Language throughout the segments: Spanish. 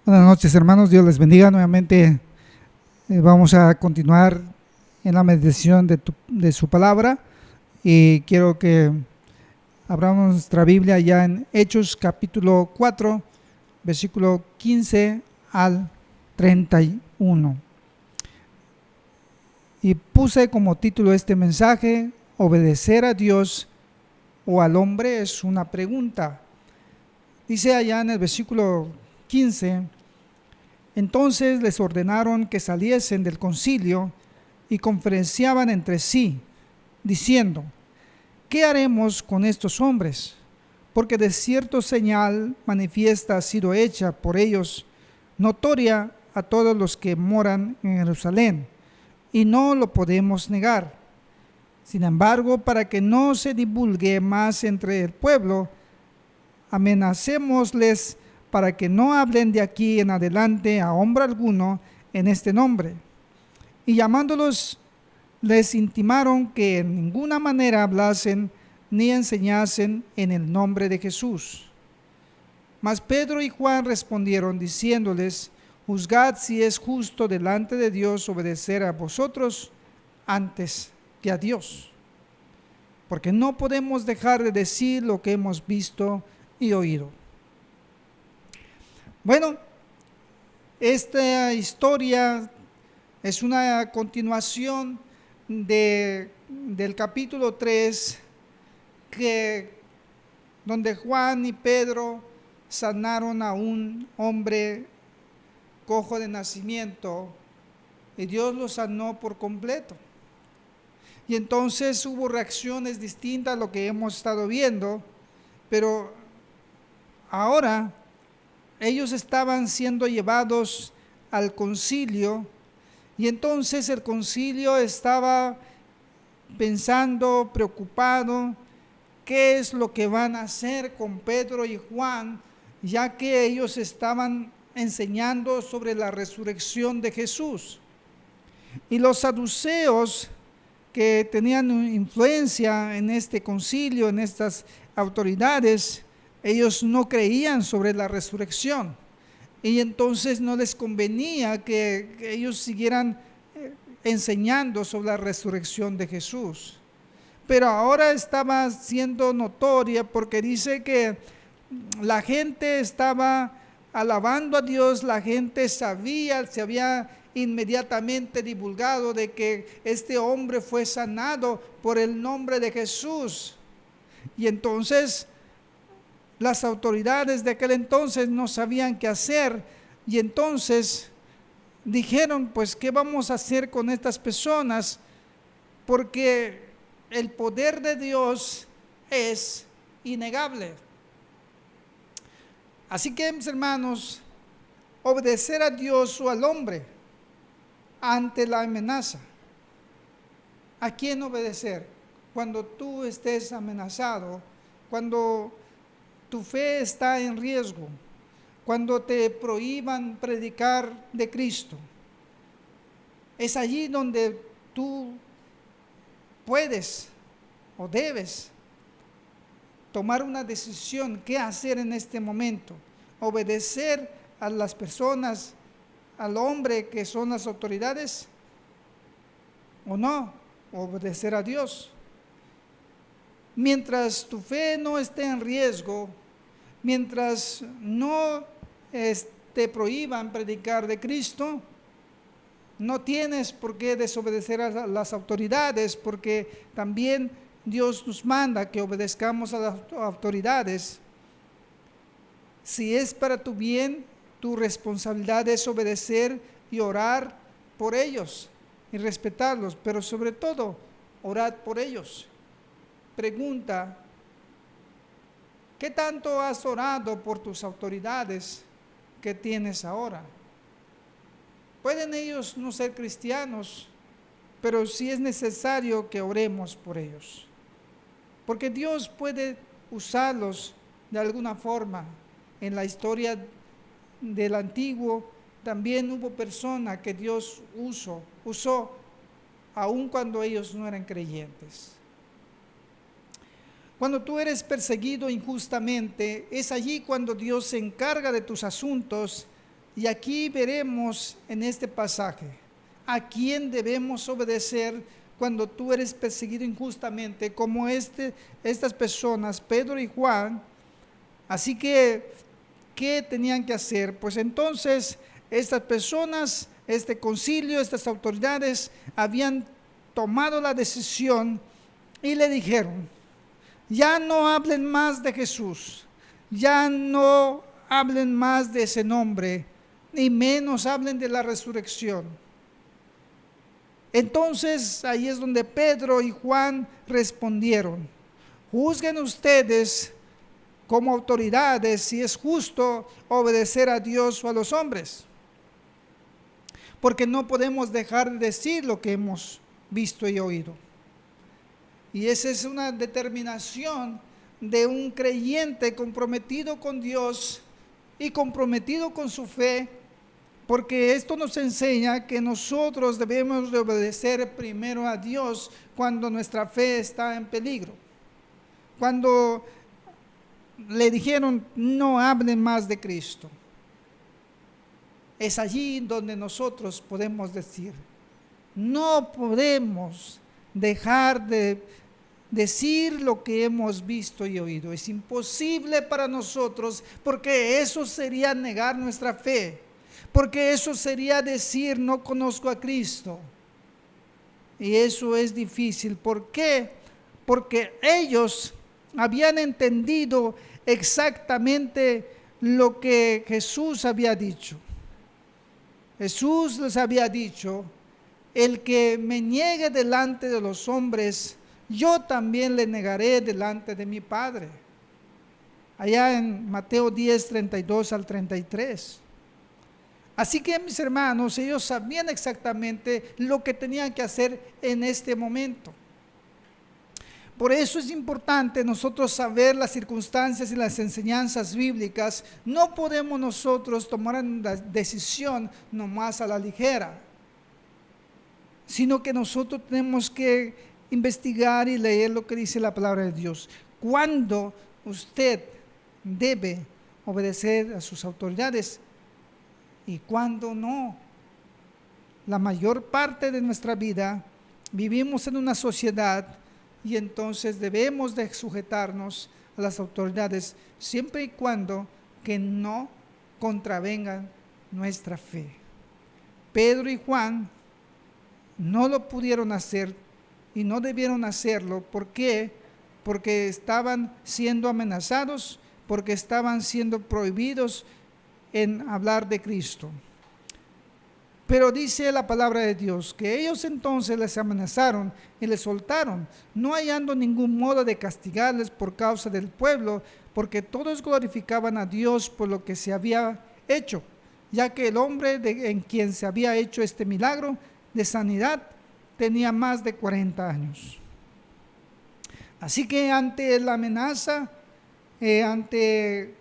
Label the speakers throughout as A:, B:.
A: Buenas noches, hermanos. Dios les bendiga nuevamente. Vamos a continuar en la meditación de su palabra y quiero que abramos nuestra Biblia ya en Hechos capítulo 4, versículo 15 al 31. Y puse como título este mensaje: ¿obedecer a Dios o al hombre? Es una pregunta. Dice allá en el versículo 15: entonces les ordenaron que saliesen del concilio y conferenciaban entre sí, diciendo: ¿qué haremos con estos hombres? Porque de cierto señal manifiesta ha sido hecha por ellos, notoria a todos los que moran en Jerusalén, y no lo podemos negar. Sin embargo, para que no se divulgue más entre el pueblo, amenacémosles para que no hablen de aquí en adelante a hombre alguno en este nombre. Y llamándolos, les intimaron que en ninguna manera hablasen ni enseñasen en el nombre de Jesús. Mas Pedro y Juan respondieron diciéndoles: juzgad si es justo delante de Dios obedecer a vosotros antes que a Dios, porque no podemos dejar de decir lo que hemos visto y oído. Bueno, esta historia es una continuación del capítulo 3, donde Juan y Pedro sanaron a un hombre cojo de nacimiento y Dios lo sanó por completo. Y entonces hubo reacciones distintas a lo que hemos estado viendo, pero ahora ellos estaban siendo llevados al concilio y entonces el concilio estaba pensando, preocupado, qué es lo que van a hacer con Pedro y Juan, ya que ellos estaban enseñando sobre la resurrección de Jesús. Y los saduceos, que tenían influencia en este concilio, en estas autoridades, ellos no creían sobre la resurrección y entonces no les convenía que ellos siguieran enseñando sobre la resurrección de Jesús. Pero ahora estaba siendo notoria porque dice que la gente estaba alabando a Dios, la gente sabía, se había inmediatamente divulgado de que este hombre fue sanado por el nombre de Jesús. Y entonces las autoridades de aquel entonces no sabían qué hacer y entonces dijeron: pues ¿qué vamos a hacer con estas personas? Porque el poder de Dios es innegable. Así que, mis hermanos, obedecer a Dios o al hombre ante la amenaza. ¿A quién obedecer? Cuando tú estés amenazado, cuando tu fe está en riesgo, cuando te prohíban predicar de Cristo. Es allí donde tú puedes o debes tomar una decisión: qué hacer en este momento. Obedecer a las personas, al hombre que son las autoridades, o no, obedecer a Dios. Mientras tu fe no esté en riesgo, mientras no te prohíban predicar de Cristo, no tienes por qué desobedecer a las autoridades, porque también Dios nos manda que obedezcamos a las autoridades. Si es para tu bien, tu responsabilidad es obedecer y orar por ellos y respetarlos, pero sobre todo, orad por ellos. Pregunta: ¿qué tanto has orado por tus autoridades que tienes ahora? Pueden ellos no ser cristianos, pero sí es necesario que oremos por ellos, porque Dios puede usarlos de alguna forma. En la historia del antiguo también hubo personas que Dios usó aun cuando ellos no eran creyentes. Cuando tú eres perseguido injustamente, es allí cuando Dios se encarga de tus asuntos Y aquí veremos en este pasaje a quién debemos obedecer cuando tú eres perseguido injustamente, como estas personas, Pedro y Juan. Así que, ¿qué tenían que hacer? Pues entonces, estas personas, este concilio, estas autoridades habían tomado la decisión y le dijeron: ya no hablen más de Jesús, ya no hablen más de ese nombre, ni menos hablen de la resurrección. Entonces ahí es donde Pedro y Juan respondieron: juzguen ustedes como autoridades si es justo obedecer a Dios o a los hombres, porque no podemos dejar de decir lo que hemos visto y oído. Y esa es una determinación de un creyente comprometido con Dios y comprometido con su fe, porque esto nos enseña que nosotros debemos de obedecer primero a Dios cuando nuestra fe está en peligro. Cuando le dijeron: no hablen más de Cristo, es allí donde nosotros podemos decir: no podemos dejar de decir lo que hemos visto y oído. Es imposible para nosotros, porque eso sería negar nuestra fe, porque eso sería decir: no conozco a Cristo. Y eso es difícil. ¿Por qué? Porque ellos habían entendido exactamente lo que Jesús había dicho. Jesús les había dicho: el que me niegue delante de los hombres, yo también le negaré delante de mi Padre. Allá en Mateo 10, 32 al 33. Así que, mis hermanos, ellos sabían exactamente lo que tenían que hacer en este momento. Por eso es importante nosotros saber las circunstancias y las enseñanzas bíblicas. No podemos nosotros tomar la decisión nomás a la ligera, sino que nosotros tenemos que investigar y leer lo que dice la palabra de Dios. Cuando usted debe obedecer a sus autoridades y cuando no. La mayor parte de nuestra vida vivimos en una sociedad y entonces debemos de sujetarnos a las autoridades siempre y cuando que no contravengan nuestra fe. Pedro y Juan no lo pudieron hacer y no debieron hacerlo. ¿Por qué? Porque estaban siendo amenazados, porque estaban siendo prohibidos en hablar de Cristo. Pero dice la palabra de Dios que ellos entonces les amenazaron y les soltaron, no hallando ningún modo de castigarles por causa del pueblo, porque todos glorificaban a Dios por lo que se había hecho, ya que el hombre en quien se había hecho este milagro de sanidad tenía más de 40 años. Así que ante la amenaza, ante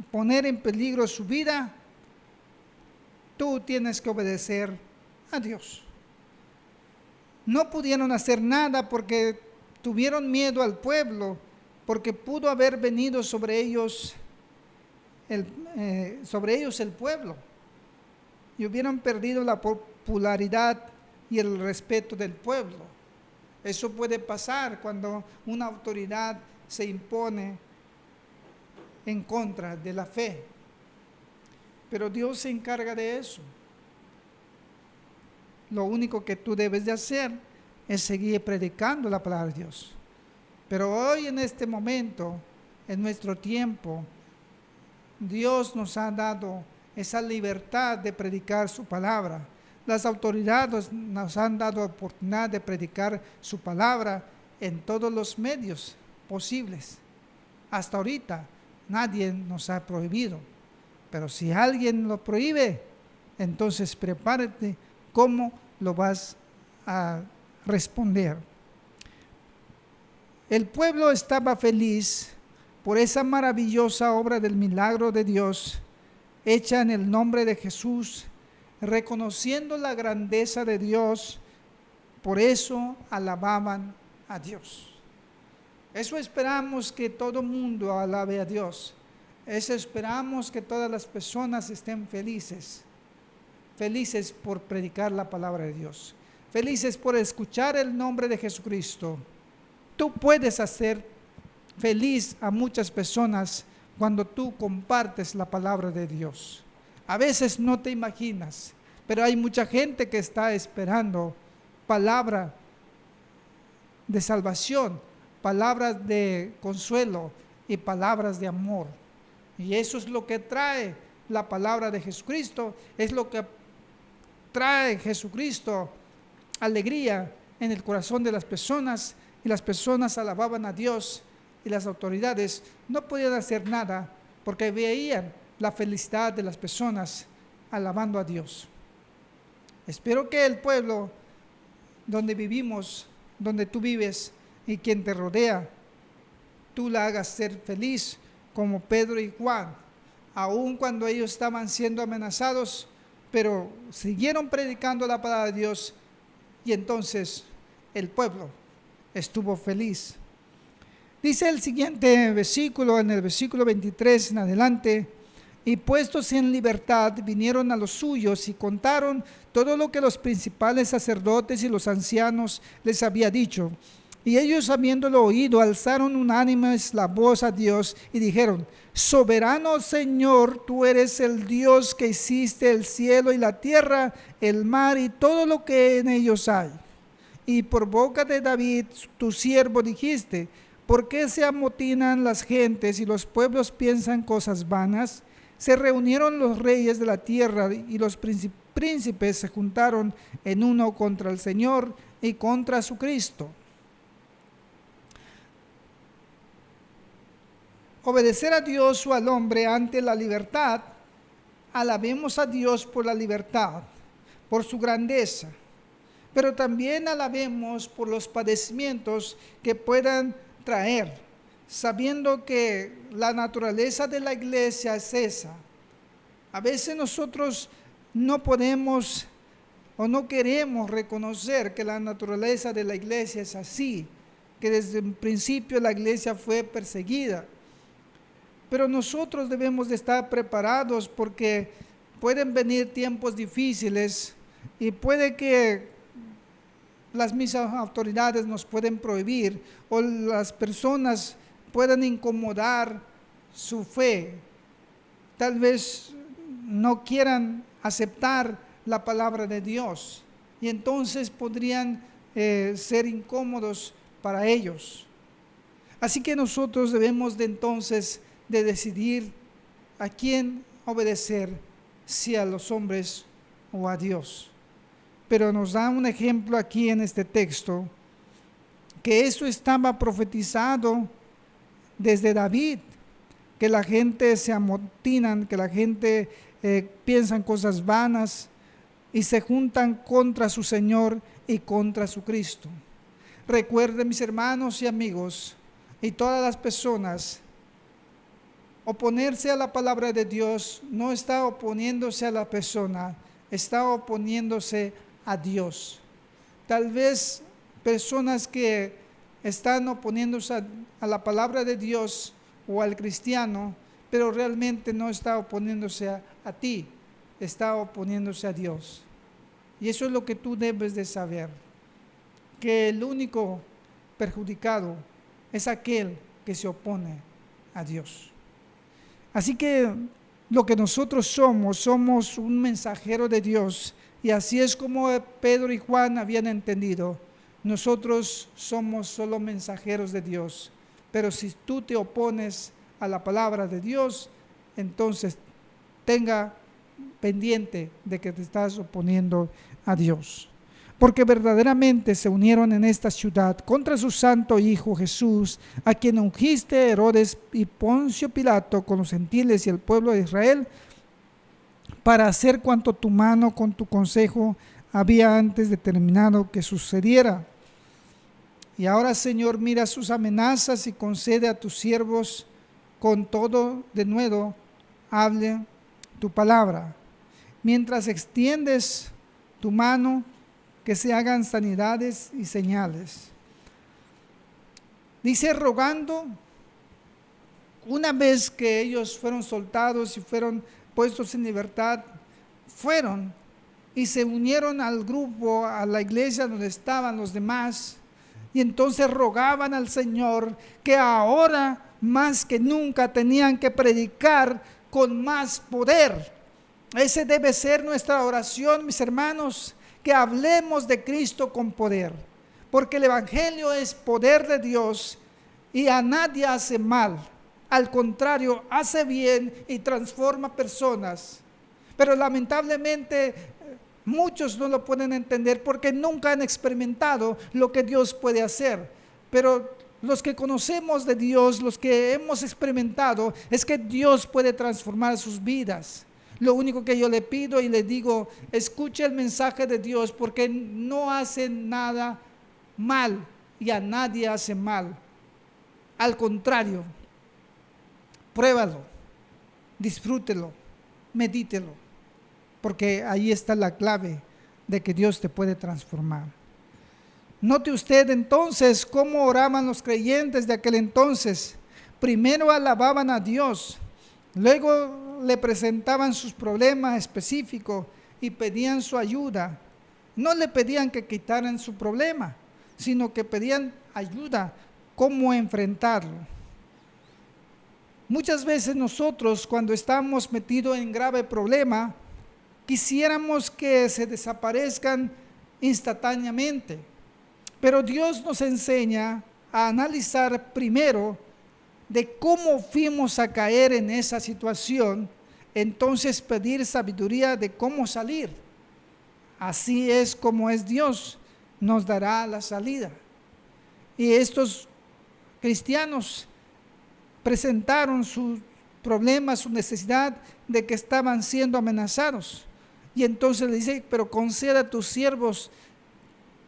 A: poner en peligro su vida, tú tienes que obedecer a Dios. No pudieron hacer nada porque tuvieron miedo al pueblo, porque pudo haber venido sobre ellos el pueblo y hubieran perdido la popularidad y el respeto del pueblo. Eso puede pasar cuando una autoridad se impone en contra de la fe. Pero Dios se encarga de eso. Lo único que tú debes de hacer es seguir predicando la palabra de Dios. Pero hoy, en este momento, en nuestro tiempo, Dios nos ha dado esa libertad de predicar su palabra. Las autoridades nos han dado oportunidad de predicar su palabra en todos los medios posibles. Hasta ahorita nadie nos ha prohibido. Pero si alguien lo prohíbe, entonces prepárate cómo lo vas a responder. El pueblo estaba feliz por esa maravillosa obra del milagro de Dios hecha en el nombre de Jesús, reconociendo la grandeza de Dios. Por eso alababan a Dios. Eso esperamos, que todo mundo alabe a Dios. Esperamos que todas las personas estén felices, felices por predicar la palabra de Dios, felices por escuchar el nombre de Jesucristo. Tú puedes hacer feliz a muchas personas cuando tú compartes la palabra de Dios. A veces no te imaginas, pero hay mucha gente que está esperando palabra de salvación, palabras de consuelo y palabras de amor. Y eso es lo que trae la palabra de Jesucristo, es lo que trae Jesucristo alegría en el corazón de las personas, y las personas alababan a Dios, y las autoridades no podían hacer nada porque veían la felicidad de las personas alabando a Dios. Espero que el pueblo donde vivimos, donde tú vives y quien te rodea, tú la hagas ser feliz como Pedro y Juan, aun cuando ellos estaban siendo amenazados, pero siguieron predicando la palabra de Dios, y entonces el pueblo estuvo feliz. Dice el siguiente versículo, en el versículo 23 en adelante: y puestos en libertad vinieron a los suyos y contaron todo lo que los principales sacerdotes y los ancianos les había dicho. Y ellos, habiéndolo oído, alzaron unánimes la voz a Dios y dijeron: soberano Señor, tú eres el Dios que hiciste el cielo y la tierra, el mar y todo lo que en ellos hay. Y por boca de David, tu siervo, dijiste: ¿por qué se amotinan las gentes y los pueblos piensan cosas vanas? Se reunieron los reyes de la tierra y los príncipes se juntaron en uno contra el Señor y contra su Cristo. Obedecer a Dios o al hombre ante la libertad. Alabemos a Dios por la libertad, por su grandeza, pero también alabemos por los padecimientos que puedan traer, sabiendo que la naturaleza de la iglesia es esa. A veces nosotros no podemos o no queremos reconocer que la naturaleza de la iglesia es así, que desde el principio la iglesia fue perseguida. Pero nosotros debemos de estar preparados porque pueden venir tiempos difíciles y puede que las mismas autoridades nos pueden prohibir o las personas puedan incomodar su fe. Tal vez no quieran aceptar la palabra de Dios y entonces podrían ser incómodos para ellos. Así que nosotros debemos de entonces de decidir a quién obedecer, si a los hombres o a Dios. Pero nos da un ejemplo aquí en este texto, que eso estaba profetizado desde David, que la gente se amotinan, que la gente piensan cosas vanas y se juntan contra su Señor y contra su Cristo. Recuerden, mis hermanos y amigos, y todas las personas, oponerse a la palabra de Dios no está oponiéndose a la persona, está oponiéndose a Dios. Tal vez personas que están oponiéndose a la palabra de Dios o al cristiano, pero realmente no está oponiéndose a ti, está oponiéndose a Dios. Y eso es lo que tú debes de saber, que el único perjudicado es aquel que se opone a Dios. Así que lo que nosotros somos un mensajero de Dios, y así es como Pedro y Juan habían entendido. Nosotros somos solo mensajeros de Dios, pero si tú te opones a la palabra de Dios, entonces tenga pendiente de que te estás oponiendo a Dios. Porque verdaderamente se unieron en esta ciudad contra su santo Hijo Jesús, a quien ungiste Herodes y Poncio Pilato con los gentiles y el pueblo de Israel, para hacer cuanto tu mano con tu consejo había antes determinado que sucediera. Y ahora, Señor, mira sus amenazas y concede a tus siervos con todo de nuevo hable tu palabra. Mientras extiendes tu mano, que se hagan sanidades y señales. Dice, rogando una vez que ellos fueron soltados y fueron puestos en libertad, fueron y se unieron al grupo, a la iglesia donde estaban los demás, y entonces rogaban al Señor que ahora más que nunca tenían que predicar con más poder. Ese debe ser nuestra oración, mis hermanos, que hablemos de Cristo con poder, porque el Evangelio es poder de Dios y a nadie hace mal. Al contrario, hace bien y transforma personas. Pero lamentablemente muchos no lo pueden entender porque nunca han experimentado lo que Dios puede hacer. Pero los que conocemos de Dios, los que hemos experimentado, es que Dios puede transformar sus vidas. Lo único que yo le pido y le digo, escuche el mensaje de Dios, porque no hace nada mal y a nadie hace mal. Al contrario, pruébalo, disfrútelo, medítelo, porque ahí está la clave de que Dios te puede transformar. Note usted entonces cómo oraban los creyentes de aquel entonces. Primero alababan a Dios, luego le presentaban sus problemas específicos y pedían su ayuda. No le pedían que quitaran su problema, sino que pedían ayuda, cómo enfrentarlo. Muchas veces nosotros, cuando estamos metidos en grave problema, quisiéramos que se desaparezcan instantáneamente. Pero Dios nos enseña a analizar primero de cómo fuimos a caer en esa situación, entonces pedir sabiduría de cómo salir. Así es como es Dios, nos dará la salida. Y estos cristianos presentaron sus problemas, su necesidad de que estaban siendo amenazados. Y entonces le dice, pero conceda a tus siervos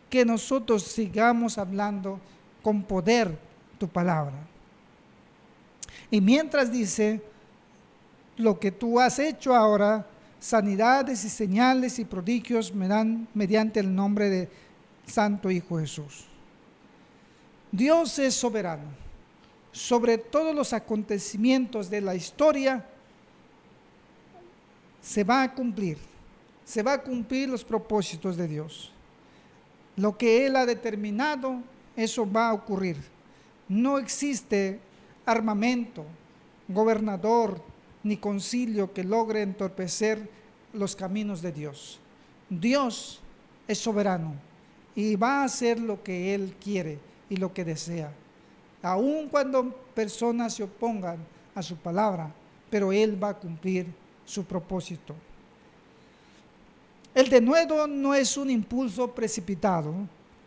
A: que nosotros sigamos hablando con poder tu palabra. Y mientras dice, lo que tú has hecho ahora, sanidades y señales y prodigios me dan mediante el nombre de Santo Hijo Jesús. Dios es soberano sobre todos los acontecimientos de la historia. Se va a cumplir los propósitos de Dios. Lo que Él ha determinado, eso va a ocurrir. No existe armamento, gobernador, ni concilio que logre entorpecer los caminos de Dios. Dios es soberano y va a hacer lo que Él quiere y lo que desea. Aun cuando personas se opongan a su palabra, pero Él va a cumplir su propósito. El denuedo no es un impulso precipitado.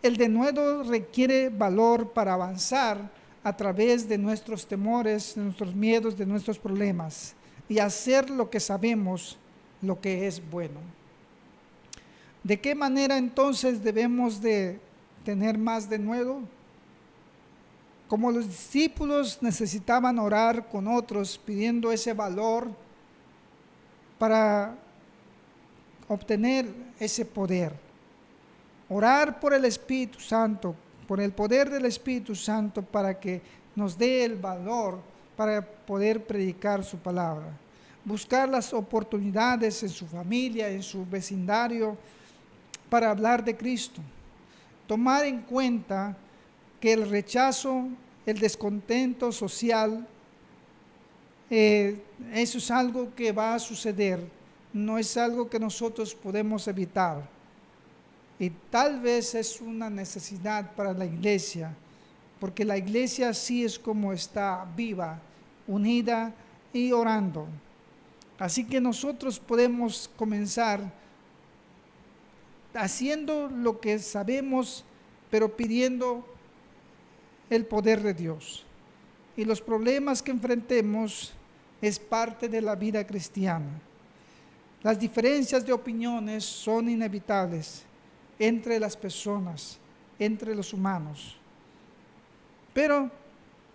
A: El denuedo requiere valor para avanzar a través de nuestros temores, de nuestros miedos, de nuestros problemas y hacer lo que sabemos, lo que es bueno. ¿De qué manera entonces debemos de tener más denuedo? Como los discípulos necesitaban orar con otros pidiendo ese valor para obtener ese poder. Orar por el Espíritu Santo, por el poder del Espíritu Santo para que nos dé el valor para poder predicar su palabra. Buscar las oportunidades en su familia, en su vecindario, para hablar de Cristo. Tomar en cuenta que el rechazo, el descontento social, eso es algo que va a suceder. No es algo que nosotros podemos evitar. Y tal vez es una necesidad para la iglesia, porque la iglesia así es como está viva, unida y orando. Así que nosotros podemos comenzar haciendo lo que sabemos, pero pidiendo el poder de Dios. Y los problemas que enfrentemos es parte de la vida cristiana. Las diferencias de opiniones son inevitables entre las personas, entre los humanos, pero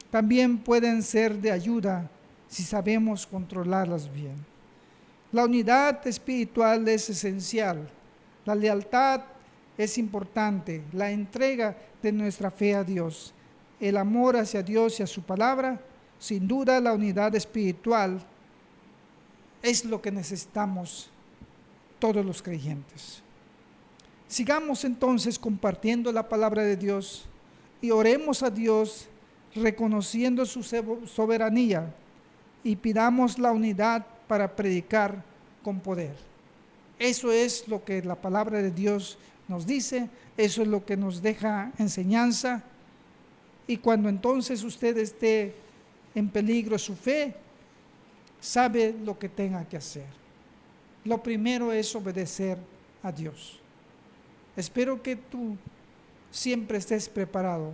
A: también pueden ser de ayuda si sabemos controlarlas bien. La unidad espiritual es esencial, la lealtad es importante, la entrega de nuestra fe a Dios, el amor hacia Dios y a su palabra Sin duda la unidad espiritual es lo que necesitamos todos los creyentes. Sigamos entonces compartiendo la palabra de Dios y oremos a Dios reconociendo su soberanía y pidamos la unidad para predicar con poder. Eso es lo que la palabra de Dios nos dice, eso es lo que nos deja enseñanza. Y cuando entonces usted esté en peligro su fe, sabe lo que tenga que hacer. Lo primero es obedecer a Dios. Espero que tú siempre estés preparado.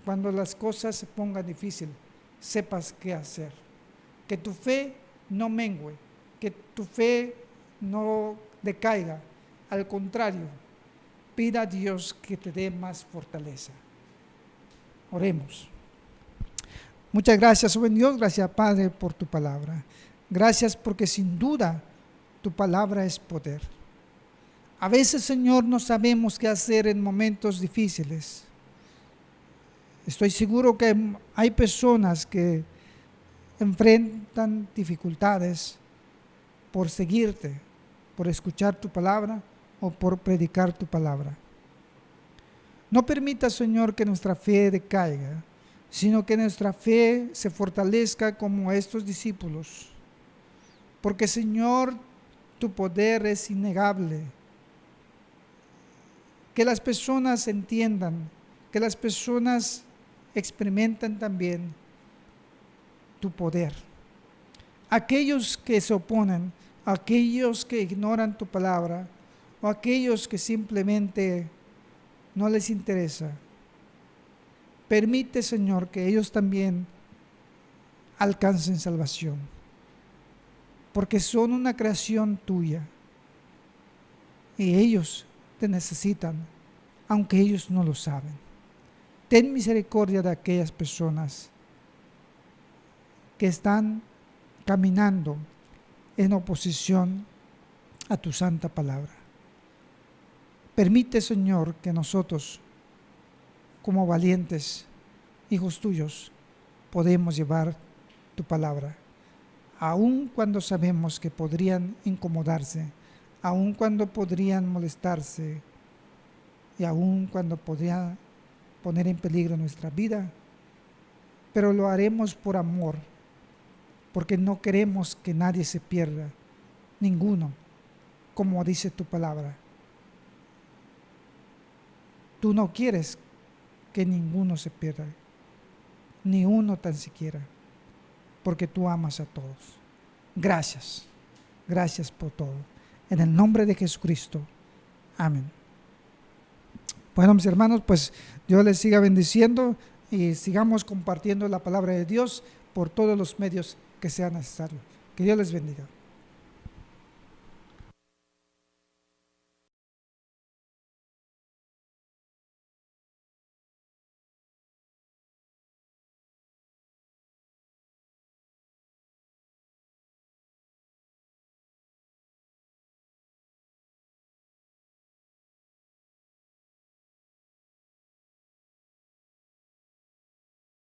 A: Cuando las cosas se pongan difíciles, sepas qué hacer. Que tu fe no mengue, que tu fe no decaiga. Al contrario, pida a Dios que te dé más fortaleza. Oremos. Muchas gracias, buen Dios, gracias Padre por tu palabra. Gracias porque sin duda tu palabra es poder. A veces, Señor, no sabemos qué hacer en momentos difíciles. Estoy seguro que hay personas que enfrentan dificultades por seguirte, por escuchar tu palabra o por predicar tu palabra. No permita, Señor, que nuestra fe decaiga, sino que nuestra fe se fortalezca como estos discípulos. Porque, Señor, tu poder es innegable. Que las personas entiendan, que las personas experimenten también tu poder. Aquellos que se oponen, aquellos que ignoran tu palabra, o aquellos que simplemente no les interesa, permite, Señor, que ellos también alcancen salvación, porque son una creación tuya y ellos te necesitan, aunque ellos no lo saben. Ten misericordia de aquellas personas que están caminando en oposición a tu santa palabra. Permite, Señor, que nosotros, como valientes hijos tuyos, podemos llevar tu palabra, aun cuando sabemos que podrían incomodarse, aun cuando podrían molestarse y aun cuando podrían poner en peligro nuestra vida, pero lo haremos por amor, porque no queremos que nadie se pierda, ninguno, como dice tu palabra. Tú no quieres que ninguno se pierda, ni uno tan siquiera, porque tú amas a todos. Gracias, gracias por todo. En el nombre de Jesucristo. Amén. Bueno, mis hermanos, pues Dios les siga bendiciendo y sigamos compartiendo la palabra de Dios por todos los medios que sean necesarios. Que Dios les bendiga.